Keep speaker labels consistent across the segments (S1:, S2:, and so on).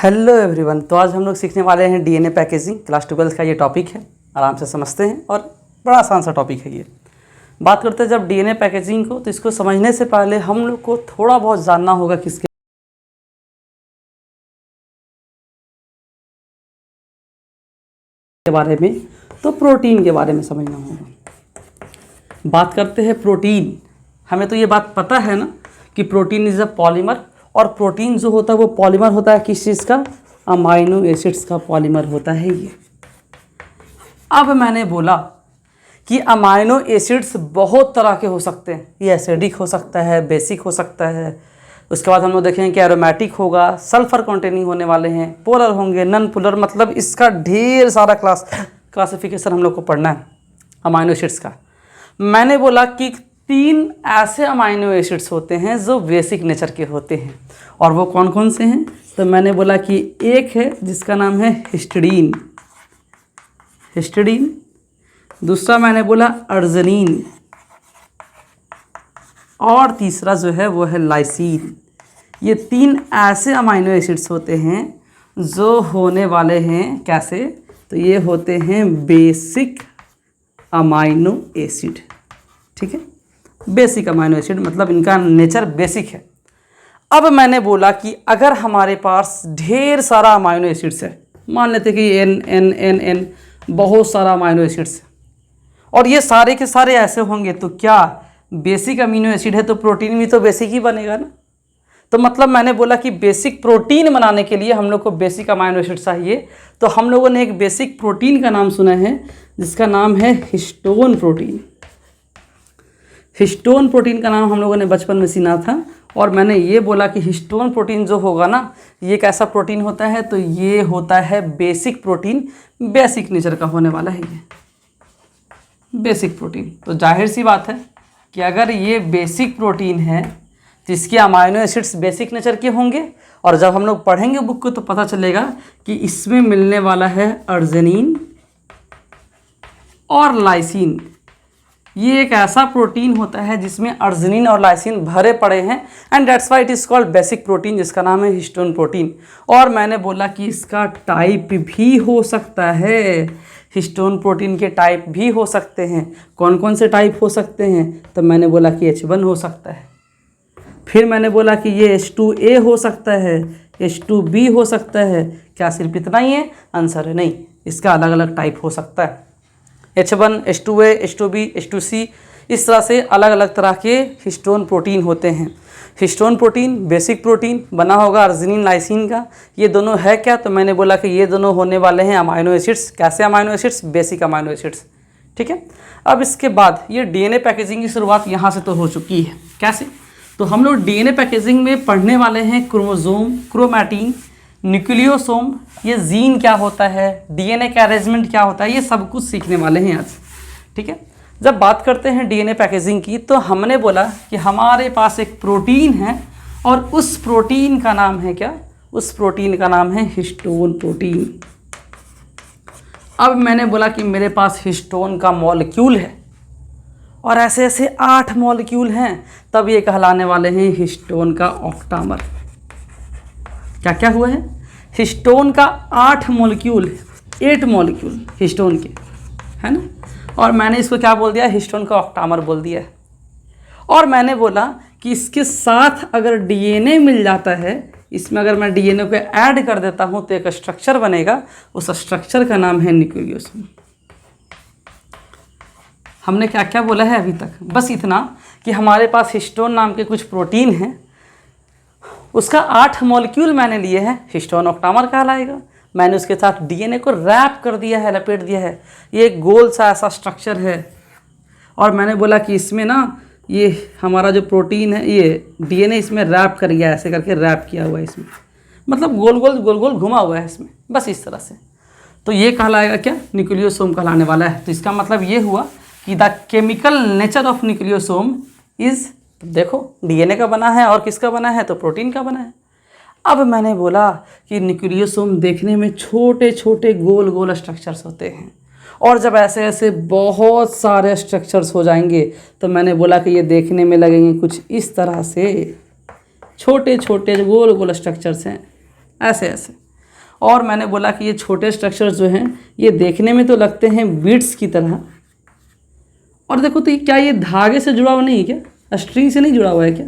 S1: Hello everyone. तो आज हम लोग सीखने वाले हैं डीएनए पैकेजिंग। क्लास 12 का ये टॉपिक है, आराम से समझते हैं और बड़ा आसान सा टॉपिक है ये। बात करते हैं जब डीएनए पैकेजिंग को, तो इसको समझने से पहले हम लोग को थोड़ा बहुत जानना होगा किसके बारे में, तो प्रोटीन के बारे में समझना होगा। बात करते हैं प्रोटीन। हमें तो ये बात पता है ना कि प्रोटीन इज़ अ पॉलीमर, और प्रोटीन जो होता है वो पॉलीमर होता है किस चीज़ का? अमाइनो एसिड्स का पॉलीमर होता है ये। अब मैंने बोला कि अमाइनो एसिड्स बहुत तरह के हो सकते हैं। ये एसिडिक हो सकता है, बेसिक हो सकता है, उसके बाद हम लोग देखेंगे कि एरोमेटिक होगा, सल्फर कंटेनिंग होने वाले हैं, पोलर होंगे, नॉन पोलर, मतलब इसका ढेर सारा क्लासिफिकेशन हम लोग को पढ़ना है अमाइनो एसिड्स का। मैंने बोला कि 3 ऐसे अमाइनो एसिड्स होते हैं जो बेसिक नेचर के होते हैं, और वो कौन कौन से हैं? तो मैंने बोला कि एक है जिसका नाम है हिस्टिडीन, दूसरा मैंने बोला अर्जिनिन, और तीसरा जो है वो है लाइसीन। ये 3 ऐसे अमाइनो एसिड्स होते हैं जो होने वाले हैं कैसे? तो ये होते हैं बेसिक अमाइनो एसिड। ठीक है, बेसिक अमाइनो एसिड मतलब इनका नेचर बेसिक है। अब मैंने बोला कि अगर हमारे पास ढेर सारा अमाइनो एसिड्स है, मान लेते कि एन बहुत सारा अमाइनो एसिड्स है, और ये सारे के सारे ऐसे होंगे, तो क्या बेसिक अमीनो एसिड है तो प्रोटीन भी तो बेसिक ही बनेगा ना। तो मतलब मैंने बोला कि बेसिक प्रोटीन बनाने के लिए हम लोग को बेसिक अमाइनो एसिड चाहिए। तो हम लोगों ने एक बेसिक प्रोटीन का नाम सुना है जिसका नाम है हिस्टोन प्रोटीन। हिस्टोन प्रोटीन का नाम हम लोगों ने बचपन में सुना था, और मैंने ये बोला कि हिस्टोन प्रोटीन जो होगा ना, ये कैसा प्रोटीन होता है? तो ये होता है बेसिक प्रोटीन, बेसिक नेचर का होने वाला है ये बेसिक प्रोटीन। तो जाहिर सी बात है कि अगर ये बेसिक प्रोटीन है तो इसके अमाइनो एसिड्स बेसिक नेचर के होंगे, और जब हम लोग पढ़ेंगे बुक को तो पता चलेगा कि इसमें मिलने वाला है अर्जिनिन और लाइसिन। ये एक ऐसा प्रोटीन होता है जिसमें अर्जिनिन और लाइसिन भरे पड़े हैं, and that's why it is called basic protein, जिसका नाम है हिस्टोन प्रोटीन। और मैंने बोला कि इसका टाइप भी हो सकता है, हिस्टोन प्रोटीन के टाइप भी हो सकते हैं। कौन कौन से टाइप हो सकते हैं? तो मैंने बोला कि H1 हो सकता है, फिर मैंने बोला कि ये H2A हो सकता है, H2B हो सकता है। क्या सिर्फ इतना ही है? आंसर है नहीं, इसका अलग अलग टाइप हो सकता है। H1, H2A, H2B, H2C, इस तरह से अलग अलग तरह के हिस्टोन प्रोटीन होते हैं। हिस्टोन प्रोटीन बेसिक प्रोटीन बना होगा अर्जिनिन लाइसिन का। ये दोनों है क्या? तो मैंने बोला कि ये दोनों होने वाले हैं अमाइनो एसिड्स। कैसे amino acids? Basic amino acids. ठीक है, अब इसके बाद ये डीएनए पैकेजिंग की शुरुआत यहाँ से तो हो चुकी है। कैसे? तो हम लोग डीएनए पैकेजिंग में पढ़ने वाले हैं क्रोमोसोम, क्रोमैटिन, न्यूक्लियोसोम, ये जीन क्या होता है, डीएनए का अरेंजमेंट क्या होता है, ये सब कुछ सीखने वाले हैं आज। ठीक है, जब बात करते हैं डीएनए पैकेजिंग की, तो हमने बोला कि हमारे पास एक प्रोटीन है, और उस प्रोटीन का नाम है क्या? उस प्रोटीन का नाम है हिस्टोन प्रोटीन। अब मैंने बोला कि मेरे पास हिस्टोन का मॉलिक्यूल है, और ऐसे ऐसे 8 मॉलिक्यूल हैं, तब ये कहलाने वाले हैं हिस्टोन का ऑक्टामर। क्या क्या हुआ है? हिस्टोन का 8 मॉलिक्यूल, 8 मॉलिक्यूल हिस्टोन के, है ना, और मैंने इसको क्या बोल दिया? हिस्टोन का ऑक्टामर बोल दिया। और मैंने बोला कि इसके साथ अगर डीएनए मिल जाता है, इसमें अगर मैं डीएनए को ऐड कर देता हूँ तो एक स्ट्रक्चर बनेगा, उस स्ट्रक्चर का नाम है न्यूक्लियोसोम। हमने क्या क्या बोला है अभी तक? बस इतना कि हमारे पास हिस्टोन नाम के कुछ प्रोटीन हैं, उसका 8 मॉलिक्यूल मैंने लिए हैं, हिस्टोन ऑक्टामर कहलाएगा। मैंने उसके साथ डीएनए को रैप कर दिया है, लपेट दिया है, ये एक गोल सा ऐसा स्ट्रक्चर है। और मैंने बोला कि इसमें ना ये हमारा जो प्रोटीन है, ये डीएनए इसमें रैप कर गया, ऐसे करके रैप किया हुआ है इसमें, मतलब गोल गोल घुमा हुआ है इसमें, बस इस तरह से। तो ये कहलाएगा क्या? न्यूक्लियोसोम कहलाने वाला है। तो इसका मतलब ये हुआ कि the chemical nature of nucleosome is, देखो डीएनए का बना है और किसका बना है? तो प्रोटीन का बना है। अब मैंने बोला कि न्यूक्लियोसोम देखने में छोटे छोटे गोल गोल स्ट्रक्चर्स होते हैं, और जब ऐसे ऐसे बहुत सारे स्ट्रक्चर्स हो जाएंगे तो मैंने बोला कि ये देखने में लगेंगे कुछ इस तरह से, छोटे छोटे गोल गोल स्ट्रक्चर्स हैं ऐसे ऐसे। और मैंने बोला कि ये छोटे स्ट्रक्चर जो हैं ये देखने में तो लगते हैं बीड्स की तरह, और देखो तो क्या ये धागे से जुड़ा हुआ नहीं है क्या, स्ट्रिंग से नहीं जुड़ा हुआ है क्या?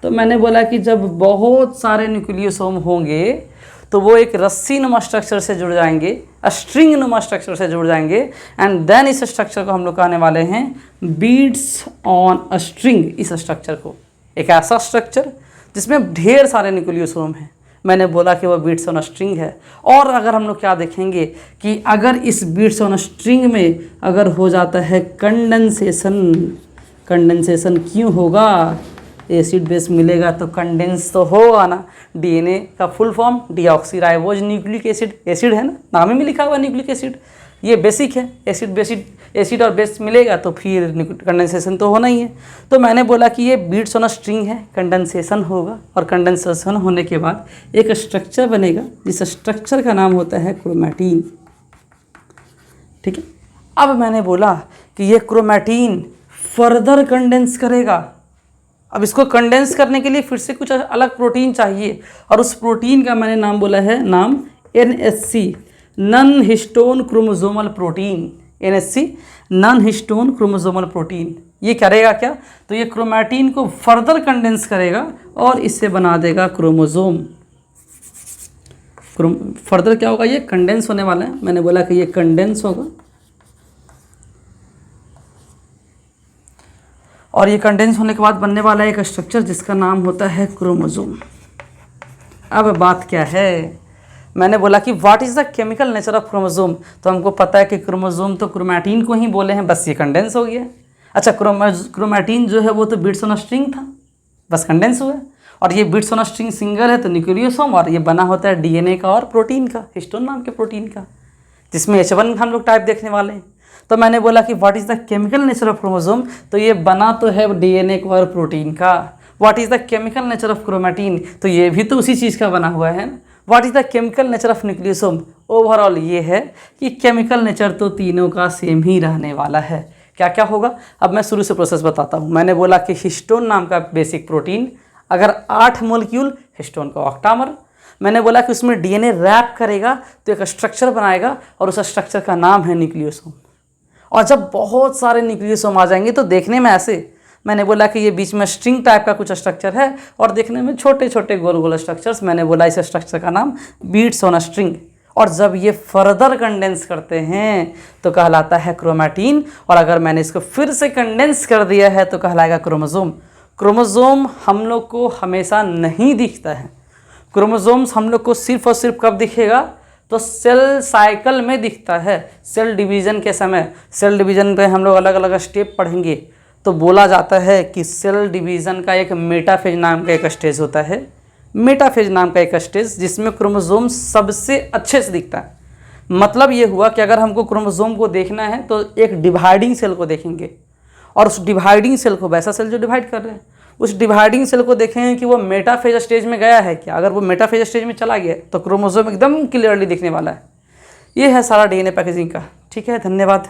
S1: तो मैंने बोला कि जब बहुत सारे न्यूक्लियोसोम होंगे तो वो एक रस्सी नुमा स्ट्रक्चर से जुड़ जाएंगे, स्ट्रिंग नुमा स्ट्रक्चर से जुड़ जाएंगे, एंड देन इस स्ट्रक्चर को हम लोग कहने वाले हैं बीड्स ऑन अ स्ट्रिंग। इस स्ट्रक्चर को, एक ऐसा स्ट्रक्चर जिसमें ढेर सारे न्यूक्लियोसोम हैं, मैंने बोला कि वो बीड्स ऑन अ स्ट्रिंग है। और अगर हम लोग क्या देखेंगे कि अगर इस बीड्स ऑन अ स्ट्रिंग में अगर हो जाता है कंडेंसेशन, कंडेंसेशन क्यों होगा, एसिड बेस मिलेगा तो कंडेंस तो होगा ना। डीएनए का full form deoxyribose nucleic acid, acid है ना, नाम में लिखा हुआ न्यूक्लिक एसिड, ये बेसिक है। एसिड और बेस मिलेगा तो फिर कंडेंसेशन तो होना ही है। तो मैंने बोला कि ये बीड्स ऑन अ स्ट्रिंग है, कंडेंसेशन होगा, और कंडेंसेशन होने के बाद एक स्ट्रक्चर बनेगा जिस स्ट्रक्चर का नाम होता है क्रोमैटिन। ठीक है, अब मैंने बोला कि ये क्रोमैटिन फर्दर कंडेंस करेगा। अब इसको कंडेंस करने के लिए फिर से कुछ अलग प्रोटीन चाहिए, और उस प्रोटीन का मैंने नाम बोला है, नाम NHC, non histone chromosomal protein. NHC non histone chromosomal protein. ये करेगा क्या, तो ये क्रोमैटिन को फर्दर कंडेंस करेगा और इससे बना देगा क्रोमोसोम। फर्दर क्या होगा, ये कंडेंस होने वाला है, मैंने बोला कि ये कंडेंस होगा, और ये कंडेंस होने के बाद बनने वाला है एक स्ट्रक्चर जिसका नाम होता है क्रोमोसोम। अब बात क्या है, मैंने बोला कि what is the chemical nature of chromosome, तो हमको पता है कि क्रोमोसोम तो क्रोमैटिन को ही बोले हैं, बस ये कंडेंस हो गया। अच्छा, क्रोमैटिन जो है वो तो बीड्स ऑन अ स्ट्रिंग था, बस कंडेंस हुआ, और ये beads on a string single है तो न्यूक्लियोसोम, और ये बना होता है डीएनए का और प्रोटीन का, हिस्टोन नाम के प्रोटीन का, जिसमें H1 हम लोग टाइप देखने वाले हैं। तो मैंने बोला कि what is the chemical nature of chromosome, तो ये बना तो है डीएनए का और प्रोटीन का। What is the chemical nature of chromatin, तो ये भी तो उसी चीज़ का बना हुआ है। What is the chemical nature of nucleosome, overall ये है कि केमिकल नेचर तो तीनों का सेम ही रहने वाला है। क्या क्या होगा, अब मैं शुरू से प्रोसेस बताता हूँ। मैंने बोला कि हिस्टोन नाम का बेसिक प्रोटीन, अगर 8 मोलिक्यूल, हिस्टोन का ऑक्टामर। मैंने बोला कि उसमें डीएनए रैप करेगा तो एक स्ट्रक्चर बनाएगा, और उस स्ट्रक्चर का नाम है न्यूक्लियोसोम। और जब बहुत सारे न्यूक्लियोसोम आ जाएंगे तो देखने में ऐसे, मैंने बोला कि ये बीच में स्ट्रिंग टाइप का कुछ स्ट्रक्चर है, और देखने में छोटे छोटे गोल गोल स्ट्रक्चर्स, मैंने बोला इस स्ट्रक्चर का नाम बीड्स ऑन अ स्ट्रिंग। और जब ये फर्दर कंडेंस करते हैं तो कहलाता है क्रोमैटिन, और अगर मैंने इसको फिर से कंडेंस कर दिया है तो कहलाएगा क्रोमोसोम। क्रोमोसोम हम लोग को हमेशा नहीं दिखता है, क्रोमोसोम्स हम लोग को सिर्फ और सिर्फ कब दिखेगा, तो सेल साइकिल में दिखता है। सेल डिवीज़न के समय, सेल डिवीज़न पे हम लोग अलग अलग स्टेप पढ़ेंगे, तो बोला जाता है कि सेल डिवीज़न का एक मेटाफेज नाम का एक स्टेज होता है, मेटाफेज नाम का एक स्टेज जिसमें क्रोमोसोम सबसे अच्छे से दिखता है। मतलब ये हुआ कि अगर हमको क्रोमोसोम को देखना है तो एक डिवाइडिंग सेल को देखेंगे, और उस डिवाइडिंग सेल को, वैसा सेल जो डिवाइड कर रहे हैं, उस डिवाइडिंग सेल को देखेंगे कि वो मेटाफेज स्टेज में गया है क्या। अगर वो मेटाफेज स्टेज में चला गया तो क्रोमोसोम एकदम क्लियरली दिखने वाला है। ये है सारा डीएनए पैकेजिंग का। ठीक है, धन्यवाद।